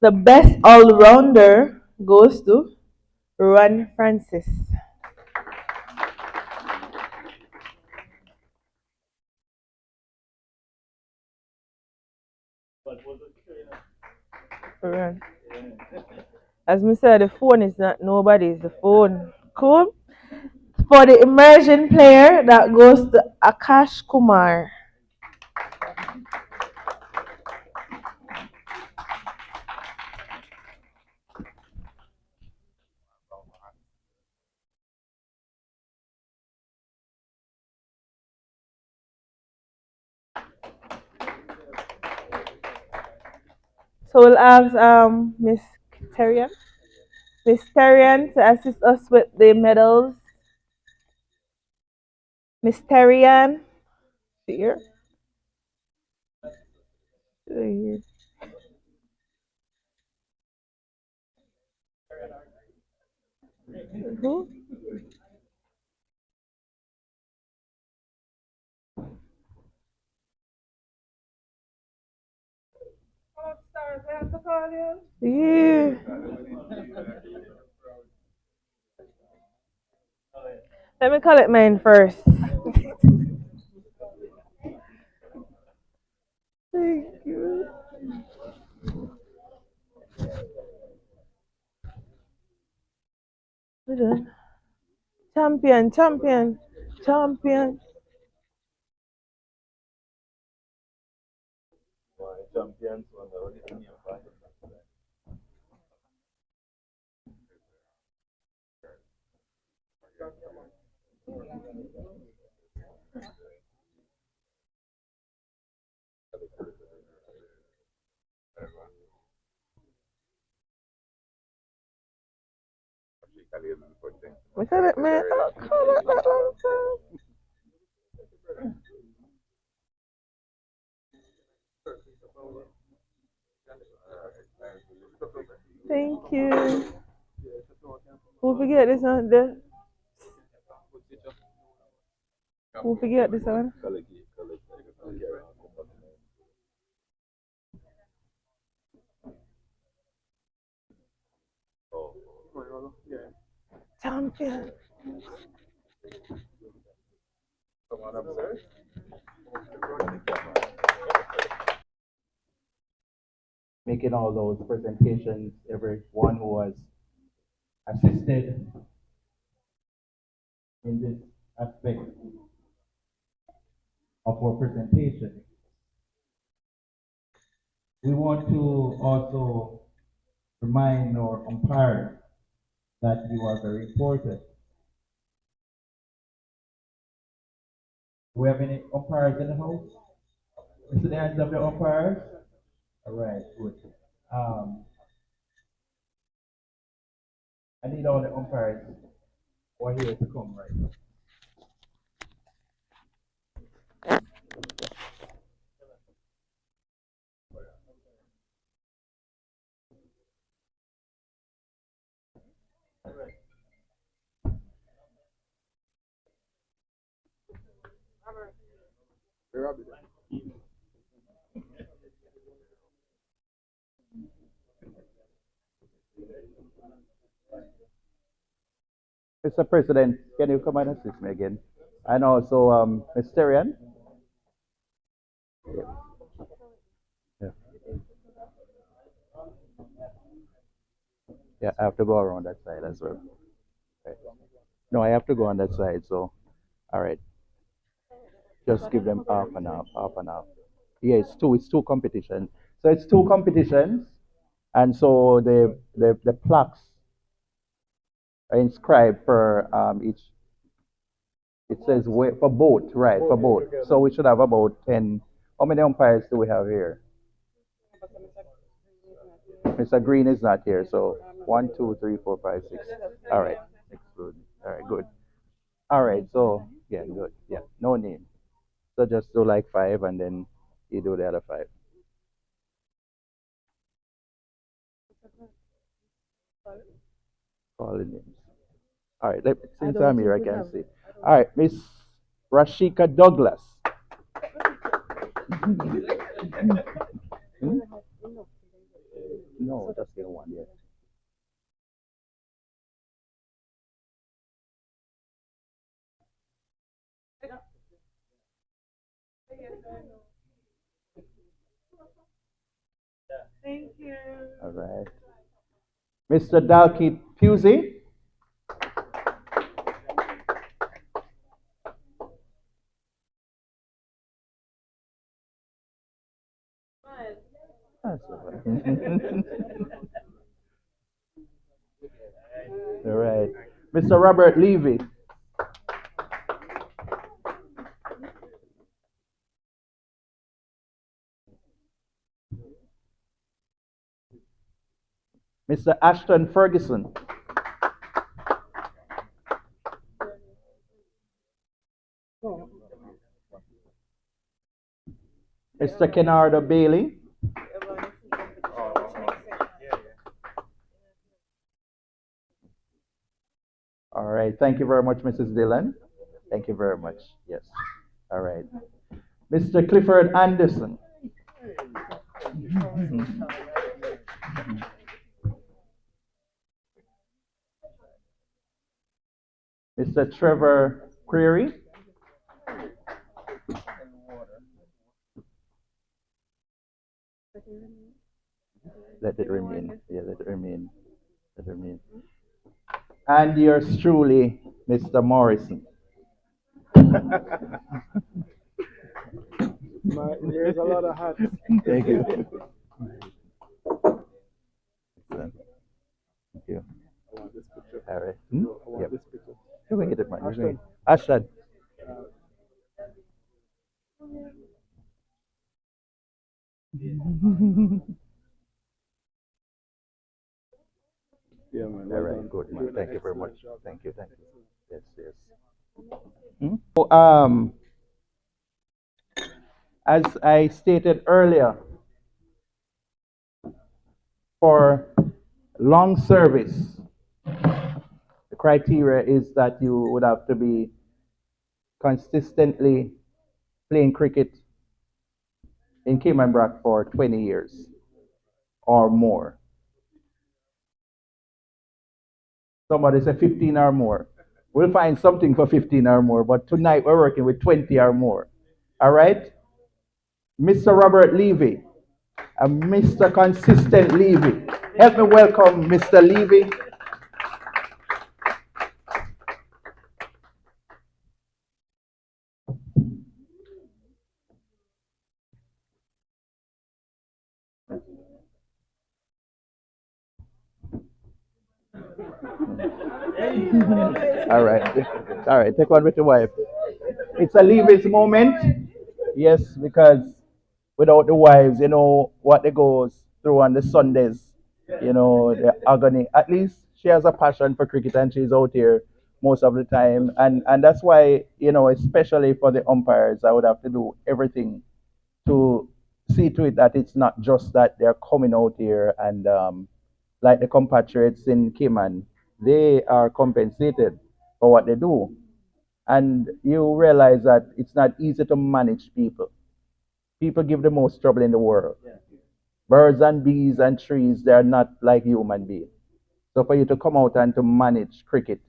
The best all-rounder goes to Ron Francis. Ron. As I said, the phone is not nobody's. The phone. Cool. For the immersion player, that goes to Akash Kumar. So we'll ask Miss Terrian. Miss Terrian to assist us with the medals. Miss Terrian. Here. Here. Who? Yeah. Let me call it mine first. Champion, champion, champion. Look at it, man. Oh, come on, that long time. Thank you. Who forget this one? Who forget this one? Champion. Making all those presentations, everyone who has assisted in this aspect of our presentation. We want to also remind our umpires that you are very important. Do we have any umpires in the house? Mr. the hands of the umpires? All right, good. Um, I need all the umpires who are here to come right now. Mr. President, can you come and assist me again? And also, Ms. Terian? Yeah. Yeah. Yeah, I have to go around that side as well. Okay. No, I have to go on that side, so, all right. Just give them half and half, half and half. Yeah, it's two competitions. So it's two competitions, and so the plaques are inscribed for each. It says for both, right? For both. So we should have about 10. How many umpires do we have here? Mr. Green is not here, so 1, 2, 3, 4, 5, 6. All right, good. All right, good. All right, so yeah, good. Yeah, no name. So just do like 5, and then you do the other 5. Call the names. All right, since I'm here, I can see. All right, Miss Rashika Douglas. Hmm? No, just get one, yeah. Thank you. All right. Mr. Dalkey Pusey. That's all right. All right. Mr. Robert Levy. Mr. Ashton Ferguson. Mr. Kennardo Bailey. All right. Thank you very much, Mrs. Dillon. Thank you very much. Yes. All right. Mr. Clifford Anderson. Mr. Trevor Query. Let it remain. Yeah, let it remain. Let it remain. And yours truly, Mr. Morrison. There's a lot of hats. Thank you. Excellent. Thank you. I want this picture. All right. I want Yep. this picture. You're going to get it, man. You're going Ashton. to Ashton. Yeah, man. All Well right, done. good, You're man. doing Thank an you very much. excellent job. Thank you, thank you. Yes, yes. So, as I stated earlier, for long service, the criteria is that you would have to be consistently playing cricket in Cayman Brac for 20 years or more. Somebody said 15 or more. We'll find something for 15 or more, but tonight we're working with 20 or more. All right? Mr. Robert Levy and Mr. Consistent Levy. Help me welcome Mr. Levy. All right. All right. Take one with your wife. It's a Levy's moment. Yes, because without the wives, you know what they goes through on the Sundays. You know, the agony. At least she has a passion for cricket and she's out here most of the time. And that's why, you know, especially for the umpires, I would have to do everything to see to it that it's not just that they're coming out here and like the compatriots in Cayman, they are compensated for what they do. And you realize that it's not easy to manage people. People give the most trouble in the world. Birds and bees and trees, they are not like human beings. So for you to come out and to manage cricket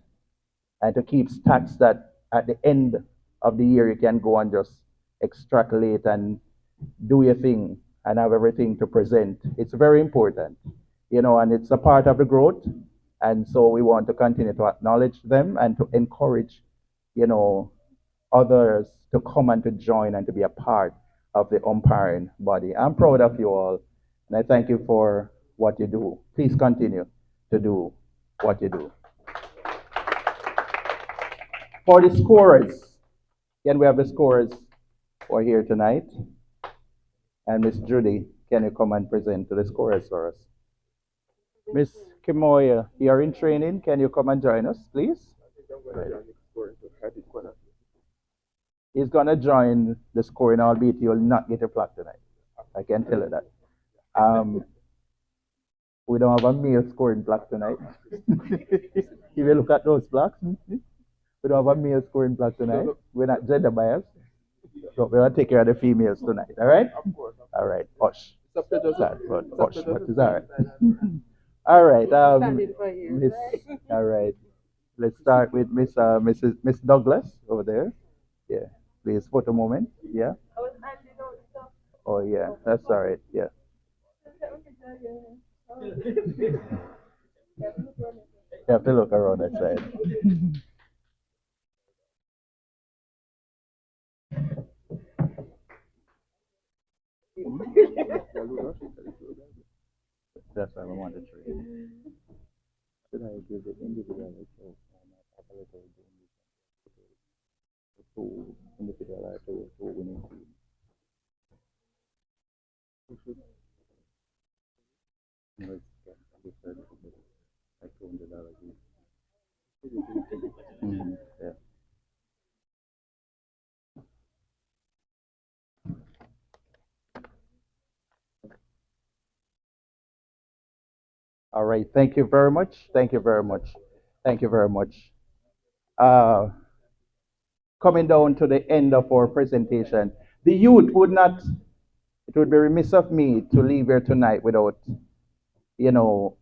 and to keep stats that at the end of the year you can go and just extrapolate and do your thing and have everything to present. It's very important, you know, and it's a part of the growth. And so we want to continue to acknowledge them and to encourage, you know, others to come and to join and to be a part of the umpiring body. I'm proud of you all, and I thank you for what you do. Please continue to do what you do. For the scorers, can we have the scorers who are here tonight? And Miss Judy, can you come and present to the scorers for us? Miss Kimoya, you're in training. Can you come and join us, please? Right. He's going to join the scoring, albeit he will not get a plaque tonight. I can tell you that. We don't have a male scoring plaque tonight. If you look at those plaques, we don't have a male scoring plaque tonight. We're not gender biased. So we're going to take care of the females tonight, all right? All right, hush. Sad, but hush, but it's all right. All right, Miss, all right. Let's start with Miss Douglas over there. Yeah, please, photo moment. Yeah. Oh yeah, that's all right. Yeah. You have to look around that side. That's what I wanted to read. Should I give the individual itself a little to individual to winning team? Like $200. Yeah. All right. Thank you very much. Thank you very much. Thank you very much. Uh, Coming down to the end of our presentation, the youth would not, it would be remiss of me to leave here tonight without, you know,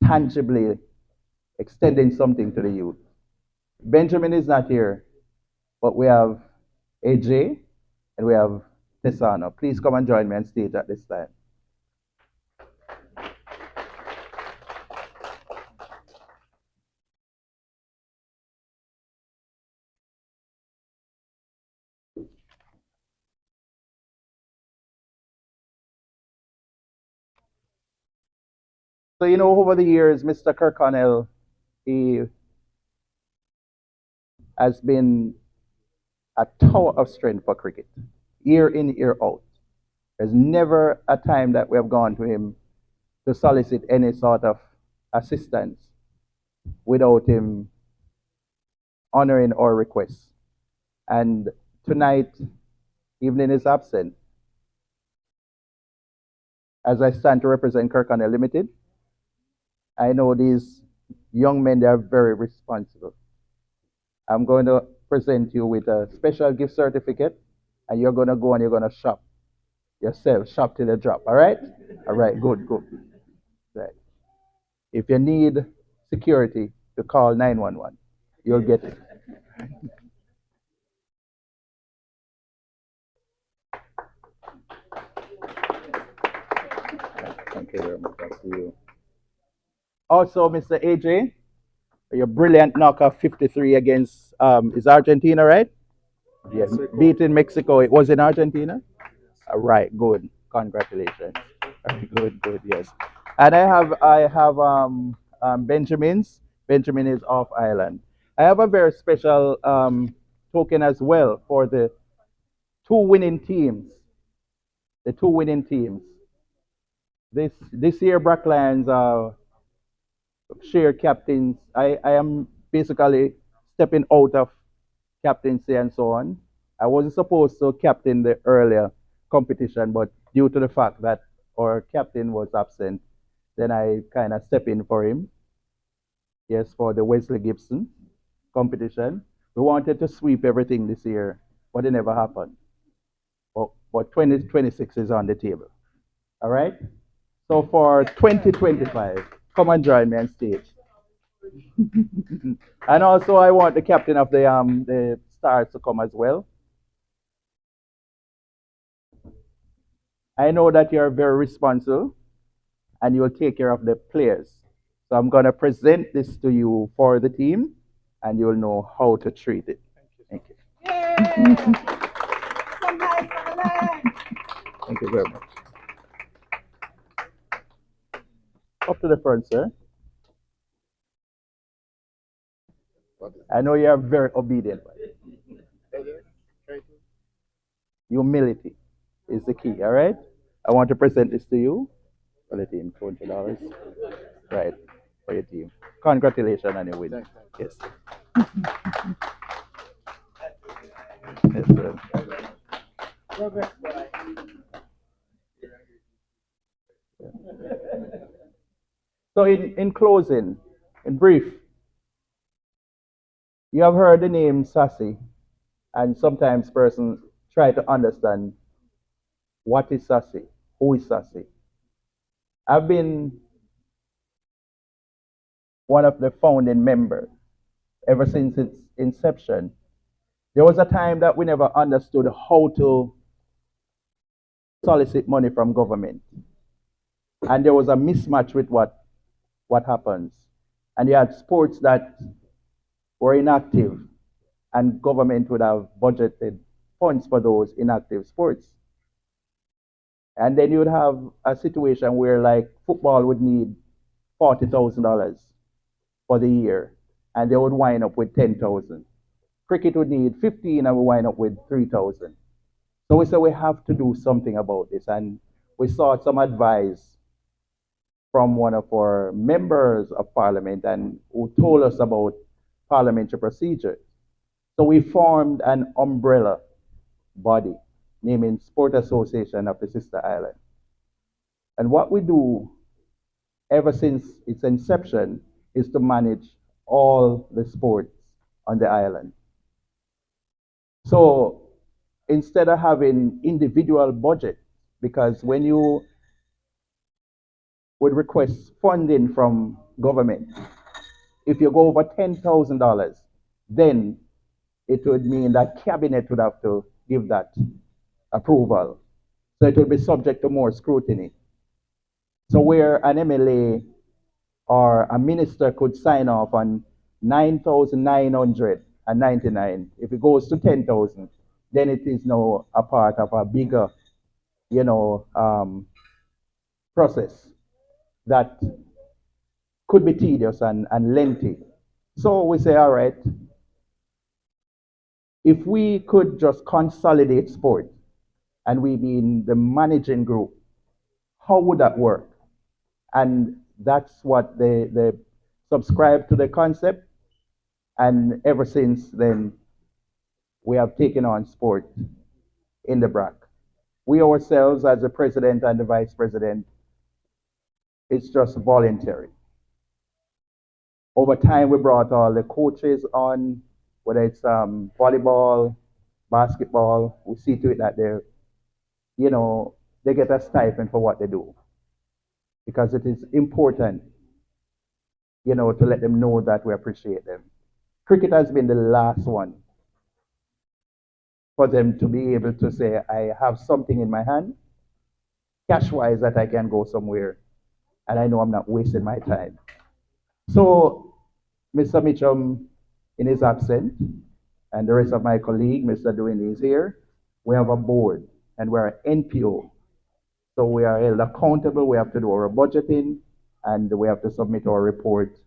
tangibly extending something to the youth. Benjamin is not here, but we have AJ and we have Tesano. Please come and join me on stage at this time. So, over the years, Mr. Kirkconnell, he has been a tower of strength for cricket, year in, year out. There's never a time that we have gone to him to solicit any sort of assistance without him honoring our requests. And tonight, even in his absence, as I stand to represent Kirkconnell Limited, I know these young men, they are very responsible. I'm going to present you with a special gift certificate, and you're going to go and you're going to shop yourself, shop till you drop. All right? All right, good, good. Right. If you need security, you call 911. You'll get it. Thank you very much. I'll see you. Also, Mr. AJ, your brilliant knock of 53 against is Argentina, right? Yes. Beating Mexico. It was in Argentina? All right, good. Congratulations. Good, good, yes. And I have Benjamin's. Benjamin is off island. I have a very special token as well for the two winning teams. The two winning teams. This year, Brac Lions share captains. I am basically stepping out of captaincy and so on. I wasn't supposed to captain the earlier competition, but due to the fact that our captain was absent, then I kind of step in for him. Yes, for the Wesley Gibson competition. We wanted to sweep everything this year, but it never happened. But 2026 is on the table. All right? So for 2025, come and join me on stage. And also, I want the captain of the Stars to come as well. I know that you're very responsible and you will take care of the players. So I'm going to present this to you for the team and you'll know how to treat it. Thank you. Thank you very much. Up to the front, sir. I know you are very obedient. Humility is the key, all right? I want to present this to you for the team, $200. Right, for your team. Congratulations on your win. Yes. Yes, sir. So in closing, in brief, you have heard the name Sassy, and sometimes persons try to understand what is Sassy, who is Sassy. I've been one of the founding members ever since its inception. There was a time that we never understood how to solicit money from government. And there was a mismatch with what happens. And you had sports that were inactive, and government would have budgeted funds for those inactive sports. And then you would have a situation where, like, football would need $40,000 for the year, and they would wind up with 10,000. Cricket would need 15, and we wind up with 3,000. So we said we have to do something about this, and we sought some advice from one of our members of parliament, and who told us about parliamentary procedures. So we formed an umbrella body named Sport Association of the Sister Island. And what we do ever since its inception is to manage all the sports on the island. So instead of having individual budget, because when you would request funding from government, if you go over $10,000, then it would mean that cabinet would have to give that approval. So it will be subject to more scrutiny. So where an MLA or a minister could sign off on 9,999, if it goes to 10,000, then it is now a part of a bigger, process that could be tedious and lengthy. So we say, all right, if we could just consolidate sport and we be in the managing group, how would that work? And that's what they subscribe to the concept. And ever since then, we have taken on sport in the BRAC. We ourselves, as the president and the vice president, it's just voluntary. Over time, we brought all the coaches on, whether it's volleyball, basketball. We see to it that you know, they get a stipend for what they do because it is important, to let them know that we appreciate them. Cricket has been the last one for them to be able to say, I have something in my hand, cash-wise, that I can go somewhere, and I know I'm not wasting my time. So, Mr. Mitchum, in his absence, and the rest of my colleague, Mr. Dwayne, is here. We have a board, and we're an NPO. So we are held accountable. We have to do our budgeting, and we have to submit our report,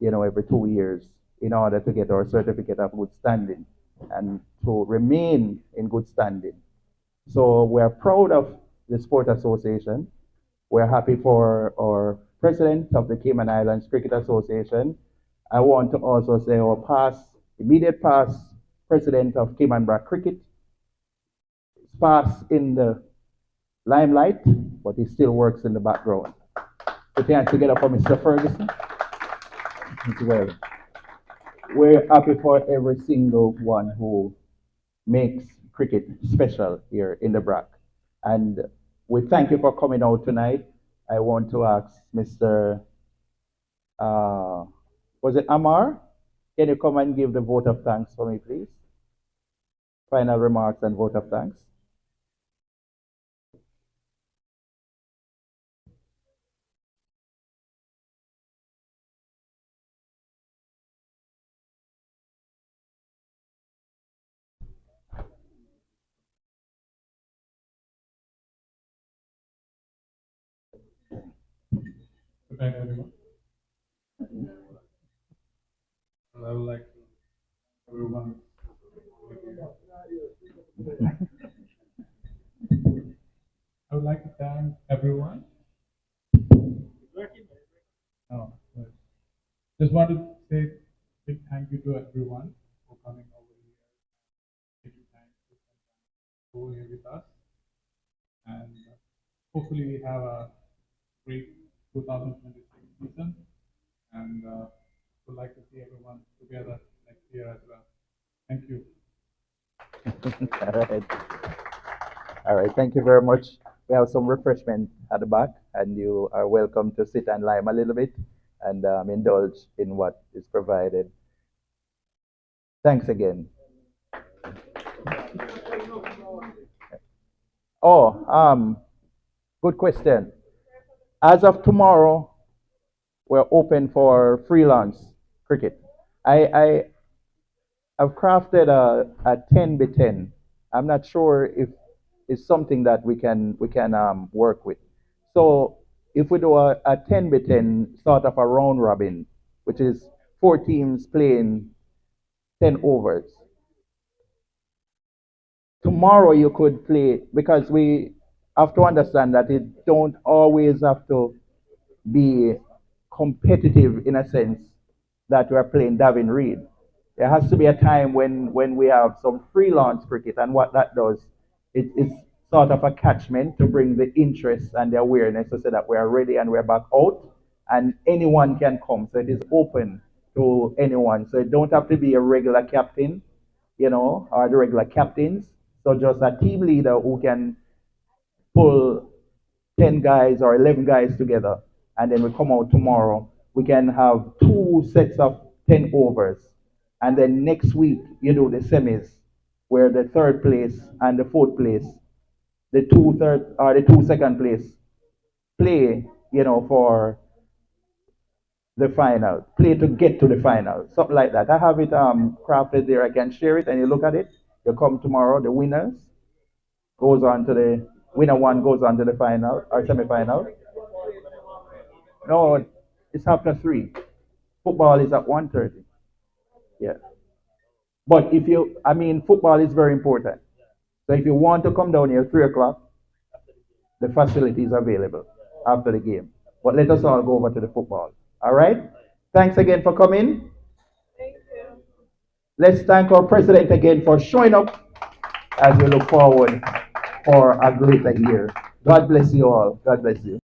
every 2 years in order to get our certificate of good standing and to remain in good standing. So we're proud of the Sport Association. We're happy for our president of the Cayman Islands Cricket Association. I want to also say our immediate past president of Cayman Brac Cricket is past in the limelight, but he still works in the background. Put your hands together for Mr. Ferguson as well. We're happy for every single one who makes cricket special here in the BRAC. And we thank you for coming out tonight. I want to ask Mr. Was it Amar? Can you come and give the vote of thanks for me, please? Final remarks and vote of thanks. Good night, everyone. I would like to everyone. I would like to thank everyone. Oh, yes. Just want to say a big thank you to everyone for coming over here, taking time to spend time over here with us, and hopefully we have a great 2026 season, and would like to see everyone together next year as well. Thank you. All right. All right. Thank you very much. We have some refreshment at the back, and you are welcome to sit and lime a little bit and indulge in what is provided. Thanks again. Oh, good question. As of tomorrow, we're open for freelance cricket. I've crafted a 10 by 10. I'm not sure if it's something that we can work with. So if we do a 10 by 10 sort of a round robin, which is 4 teams playing 10 overs, tomorrow you could play, because we have to understand that it don't always have to be competitive in a sense that we're playing Davin Reed. There has to be a time when we have some freelance cricket, and what that does, it's sort of a catchment to bring the interest and the awareness to say that we are ready and we're back out, and anyone can come. So it is open to anyone. So it don't have to be a regular captain, or the regular captains. So just a team leader who can pull 10 guys or 11 guys together, and then we come out tomorrow. We can have 2 sets of 10 overs, and then next week you do the semis, where the third place and the fourth place, the two second place play, for the final, play to get to the final, something like that. I have it crafted there. I can share it, and you look at it. You come tomorrow. The winner one goes on to the final or semi-final. No, It's after 3. Football is at 1:30. Yeah. But if you, I mean, football is very important. So if you want to come down here 3 o'clock, the facility is available after the game. But let us all go over to the football. All right? Thanks again for coming. Thank you. Let's thank our president again for showing up as we look forward for a greater year. God bless you all. God bless you.